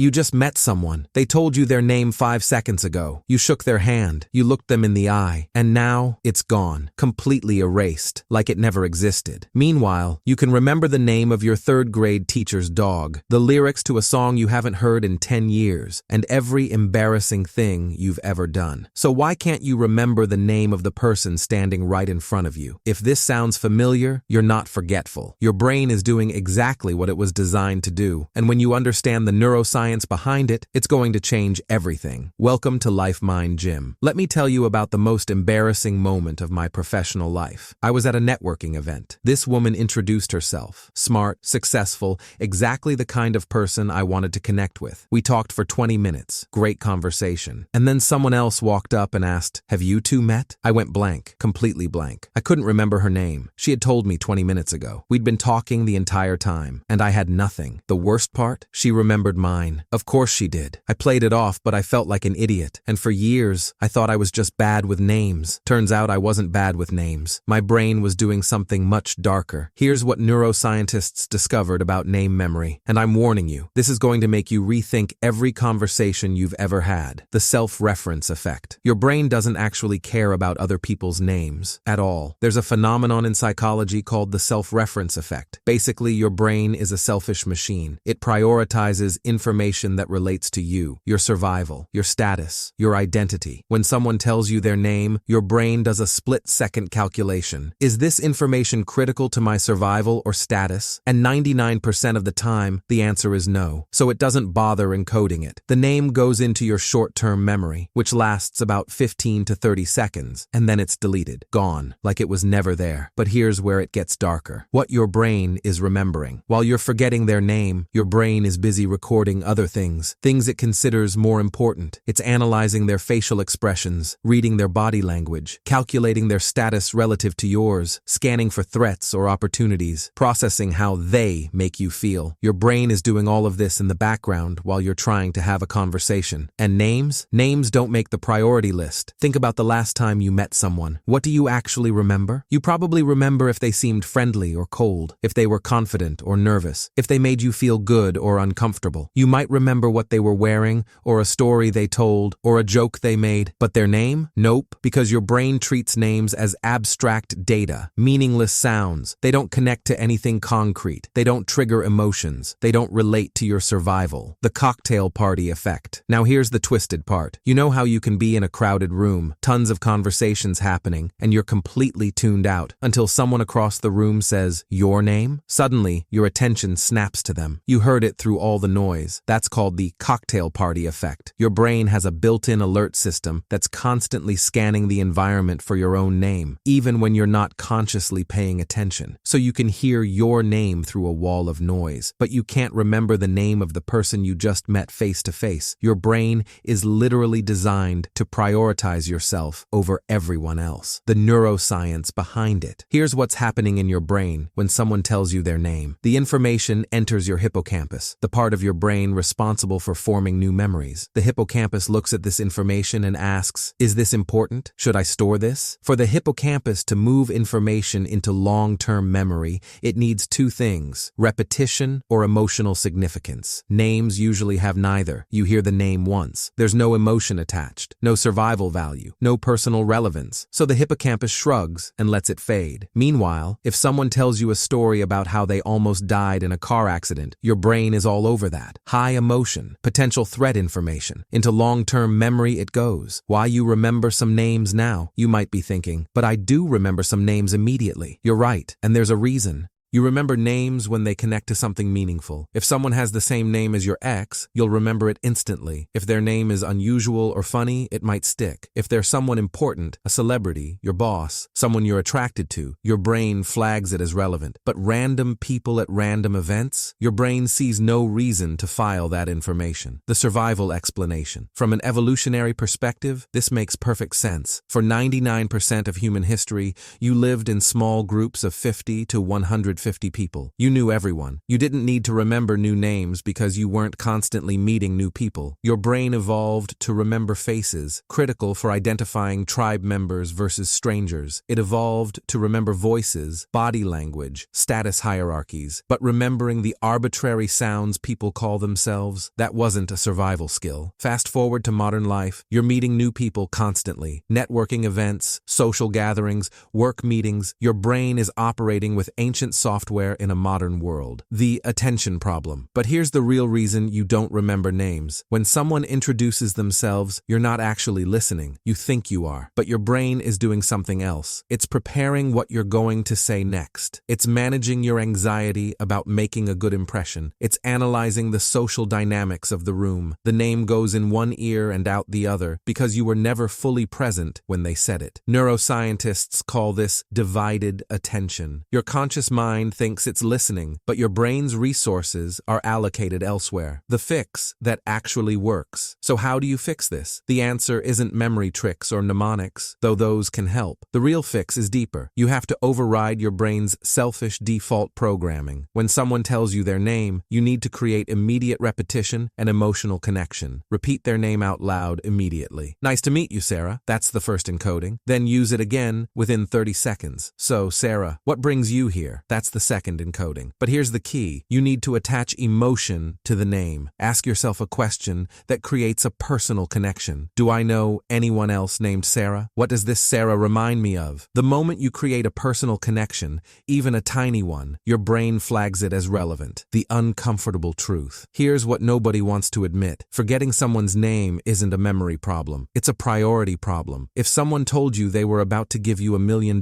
You just met someone. They told you their name 5 seconds ago. You shook their hand. You looked them in the eye. And now, it's gone. Completely erased. Like it never existed. Meanwhile, you can remember the name of your third-grade teacher's dog, the lyrics to a song you haven't heard in 10 years, and every embarrassing thing you've ever done. So why can't you remember the name of the person standing right in front of you? If this sounds familiar, you're not forgetful. Your brain is doing exactly what it was designed to do, and when you understand the neuroscience behind it, it's going to change everything. Welcome to Life Mind Gym. Let me tell you about the most embarrassing moment of my professional life. I was at a networking event. This woman introduced herself. Smart, successful, exactly the kind of person I wanted to connect with. We talked for 20 minutes. Great conversation. And then someone else walked up and asked, "Have you two met?" I went blank, completely blank. I couldn't remember her name. She had told me 20 minutes ago. We'd been talking the entire time, and I had nothing. The worst part? She remembered mine. Of course she did. I played it off, but I felt like an idiot. And for years, I thought I was just bad with names. Turns out I wasn't bad with names. My brain was doing something much darker. Here's what neuroscientists discovered about name memory. And I'm warning you, this is going to make you rethink every conversation you've ever had. The self-reference effect. Your brain doesn't actually care about other people's names at all. There's a phenomenon in psychology called the self-reference effect. Basically, your brain is a selfish machine. It prioritizes information that relates to you, your survival, your status, your identity. When someone tells you their name, your brain does a split-second calculation. Is this information critical to my survival or status? And 99% of the time, the answer is no. So it doesn't bother encoding it. The name goes into your short-term memory, which lasts about 15 to 30 seconds, and then it's deleted, gone, like it was never there. But here's where it gets darker. What your brain is remembering. While you're forgetting their name, your brain is busy recording other things it considers more important. It's analyzing their facial expressions, reading their body language, calculating their status relative to yours, scanning for threats or opportunities, processing how they make you feel. Your brain is doing all of this in the background while you're trying to have a conversation. And names? Names don't make the priority list. Think about the last time you met someone. What do you actually remember? You probably remember if they seemed friendly or cold, if they were confident or nervous, if they made you feel good or uncomfortable. You might remember what they were wearing, or a story they told, or a joke they made. But their name? Nope, because your brain treats names as abstract data, meaningless sounds. They don't connect to anything concrete. They don't trigger emotions. They don't relate to your survival. The cocktail party effect. Now here's the twisted part. You know how you can be in a crowded room, tons of conversations happening, and you're completely tuned out until someone across the room says, "Your name?" Suddenly, your attention snaps to them. You heard it through all the noise. That's called the cocktail party effect. Your brain has a built-in alert system that's constantly scanning the environment for your own name, even when you're not consciously paying attention. So you can hear your name through a wall of noise, but you can't remember the name of the person you just met face to face. Your brain is literally designed to prioritize yourself over everyone else. The neuroscience behind it. Here's what's happening in your brain when someone tells you their name. The information enters your hippocampus, the part of your brain responsible for forming new memories. The hippocampus looks at this information and asks, "Is this important? Should I store this?" For the hippocampus to move information into long-term memory, it needs two things: repetition or emotional significance. Names usually have neither. You hear the name once. There's no emotion attached, no survival value, no personal relevance. So the hippocampus shrugs and lets it fade. Meanwhile, if someone tells you a story about how they almost died in a car accident, your brain is all over that. High emotion, potential threat information. Into long-term memory it goes. Why you remember some names now? You might be thinking, but I do remember some names immediately. You're right, and there's a reason. You remember names when they connect to something meaningful. If someone has the same name as your ex, you'll remember it instantly. If their name is unusual or funny, it might stick. If they're someone important, a celebrity, your boss, someone you're attracted to, your brain flags it as relevant. But random people at random events, your brain sees no reason to file that information. The survival explanation. From an evolutionary perspective, this makes perfect sense. For 99% of human history, you lived in small groups of 50 to 100 50 people. You knew everyone. You didn't need to remember new names because you weren't constantly meeting new people. Your brain evolved to remember faces, critical for identifying tribe members versus strangers. It evolved to remember voices, body language, status hierarchies. But remembering the arbitrary sounds people call themselves, that wasn't a survival skill. Fast forward to modern life, you're meeting new people constantly. Networking events, social gatherings, work meetings. Your brain is operating with ancient software in a modern world. The attention problem. But here's the real reason you don't remember names. When someone introduces themselves, you're not actually listening. You think you are. But your brain is doing something else. It's preparing what you're going to say next. It's managing your anxiety about making a good impression. It's analyzing the social dynamics of the room. The name goes in one ear and out the other because you were never fully present when they said it. Neuroscientists call this divided attention. Your conscious mind thinks it's listening, but your brain's resources are allocated elsewhere. The fix that actually works. So how do you fix this? The answer isn't memory tricks or mnemonics, though those can help. The real fix is deeper. You have to override your brain's selfish default programming. When someone tells you their name, you need to create immediate repetition and emotional connection. Repeat their name out loud immediately. Nice to meet you, Sarah. That's the first encoding. Then use it again within 30 seconds. So, Sarah, what brings you here? That's the second encoding. But here's the key. You need to attach emotion to the name. Ask yourself a question that creates a personal connection. Do I know anyone else named Sarah? What does this Sarah remind me of? The moment you create a personal connection, even a tiny one, your brain flags it as relevant. The uncomfortable truth. Here's what nobody wants to admit. Forgetting someone's name isn't a memory problem. It's a priority problem. If someone told you they were about to give you $1 million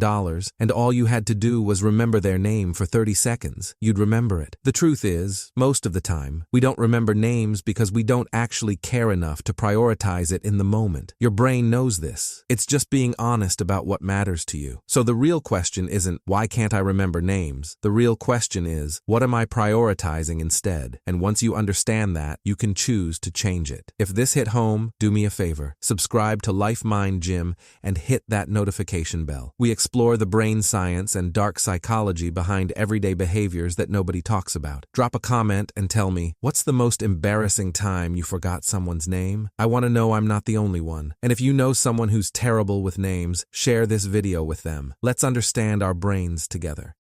and all you had to do was remember their name for 30 seconds, you'd remember it. The truth is, most of the time, we don't remember names because we don't actually care enough to prioritize it in the moment. Your brain knows this. It's just being honest about what matters to you. So the real question isn't, why can't I remember names? The real question is, what am I prioritizing instead? And once you understand that, you can choose to change it. If this hit home, do me a favor. Subscribe to Life Mind Gym and hit that notification bell. We explore the brain science and dark psychology behind everyday behaviors that nobody talks about. Drop a comment and tell me, what's the most embarrassing time you forgot someone's name? I want to know I'm not the only one. And if you know someone who's terrible with names, share this video with them. Let's understand our brains together.